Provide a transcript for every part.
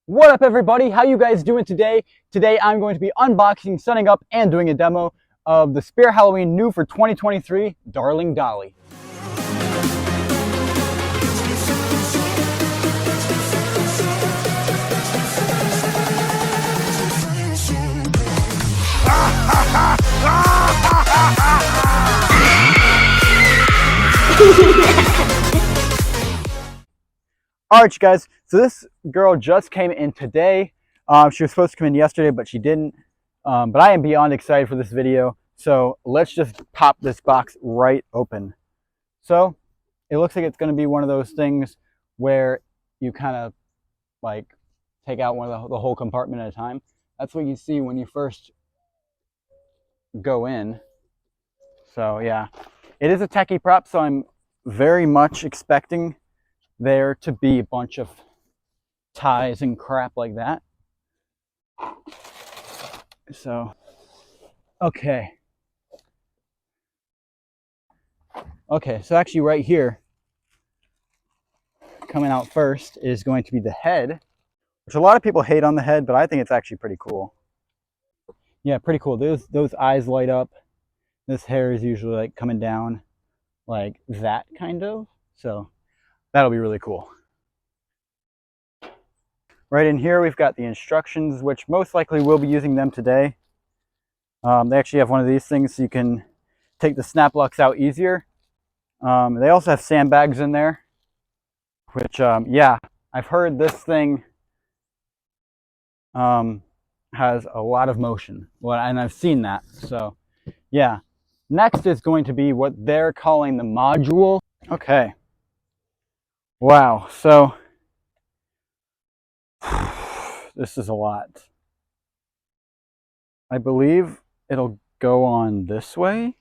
What up, everybody? How you guys doing today? Today I'm going to be unboxing, setting up, and doing a demo of the Spirit Halloween new for 2023, Darling Dolly. Alright, you guys, so this girl just came in today. She was supposed to come in yesterday, but she didn't. But I am beyond excited for this video, so let's just pop this box right open. So it looks like it's going to be one of those things where you kind of like take out one of the whole compartment at a time. That's what you see when you first go in. So yeah, it is a techie prop, so I'm very much expecting there to be a bunch of ties and crap like that. So okay, so actually right here coming out first is going to be the head, which a lot of people hate on the head, but I think it's actually pretty cool. Yeah, pretty cool. Those eyes light up. This hair is usually like coming down like that, kind of. So that'll be really cool. Right in here, we've got the instructions, which most likely we'll be using them today. They actually have one of these things so you can take the snap locks out easier. They also have sandbags in there, which, yeah, I've heard this thing has a lot of motion, and I've seen that. So, yeah. Next is going to be what they're calling the module. Okay. Wow, so this is a lot. I believe it'll go on this way.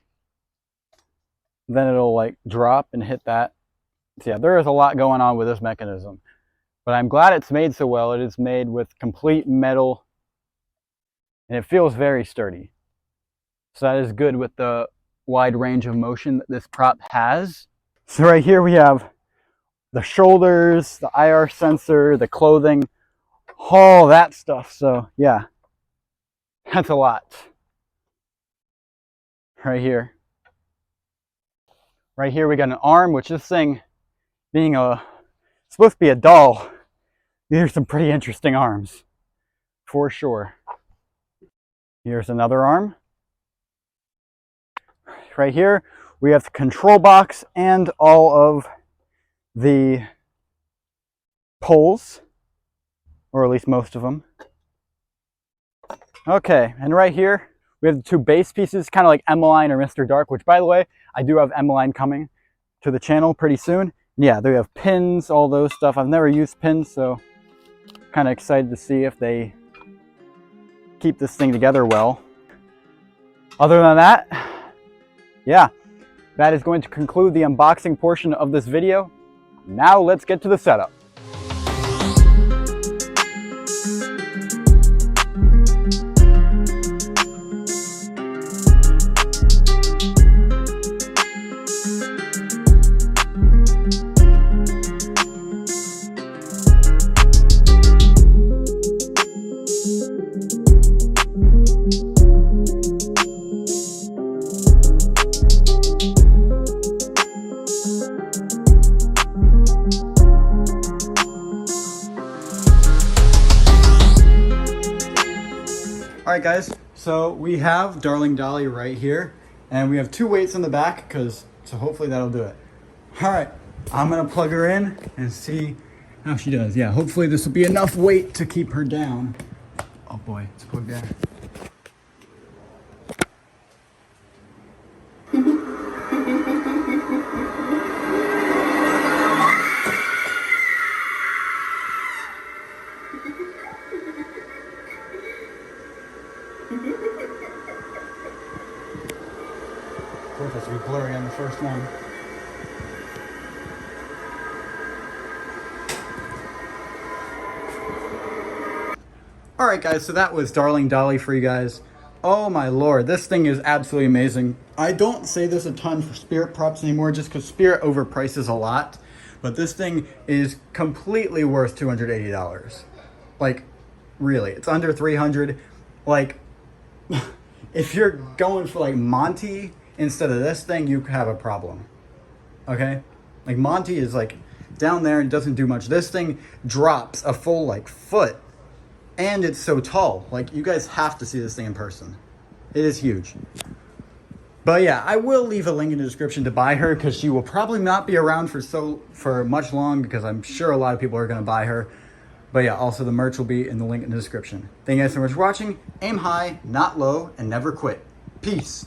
Then it'll like drop and hit that. So yeah, there is a lot going on with this mechanism. But I'm glad it's made so well. It is made with complete metal and it feels very sturdy. So that is good with the wide range of motion that this prop has. So right here we have the shoulders, the IR sensor, the clothing, all that stuff. So yeah, that's a lot. Right here we got an arm, which this thing being supposed to be a doll, these are some pretty interesting arms for sure. Here's another arm. Right here we have the control box and all of the poles, or at least most of them. Okay, and right here we have the two base pieces, kind of like Emmeline or Mr. Dark, which by the way, I do have Emmeline coming to the channel pretty soon. Yeah, they have pins, all those stuff. I've never used pins, so kind of excited to see if they keep this thing together well. Other than that, yeah, that is going to conclude the unboxing portion of this video. Now let's get to the setup. Alright guys, so we have Darling Dolly right here, and we have two weights on the back, so hopefully that'll do it. Alright, I'm going to plug her in and see how she does. Yeah, hopefully this will be enough weight to keep her down. Oh boy, it's plugged in. Of course, it's be blurry on the first one. Alright guys, so that was Darling Dolly for you guys. Oh my lord, this thing is absolutely amazing. I don't say this a ton for Spirit props anymore just because Spirit overprices a lot, but this thing is completely worth $280. Like, really, it's under 300. Like, if you're going for like Monty instead of this thing, you have a problem. Okay? Like, Monty is like down there and doesn't do much. This thing drops a full like foot, and it's so tall. Like, you guys have to see this thing in person. It is huge. But yeah, I will leave a link in the description to buy her, because she will probably not be around for much long, because I'm sure a lot of people are going to buy her. But yeah, also the merch will be in the link in the description. Thank you guys so much for watching. Aim high, not low, and never quit. Peace.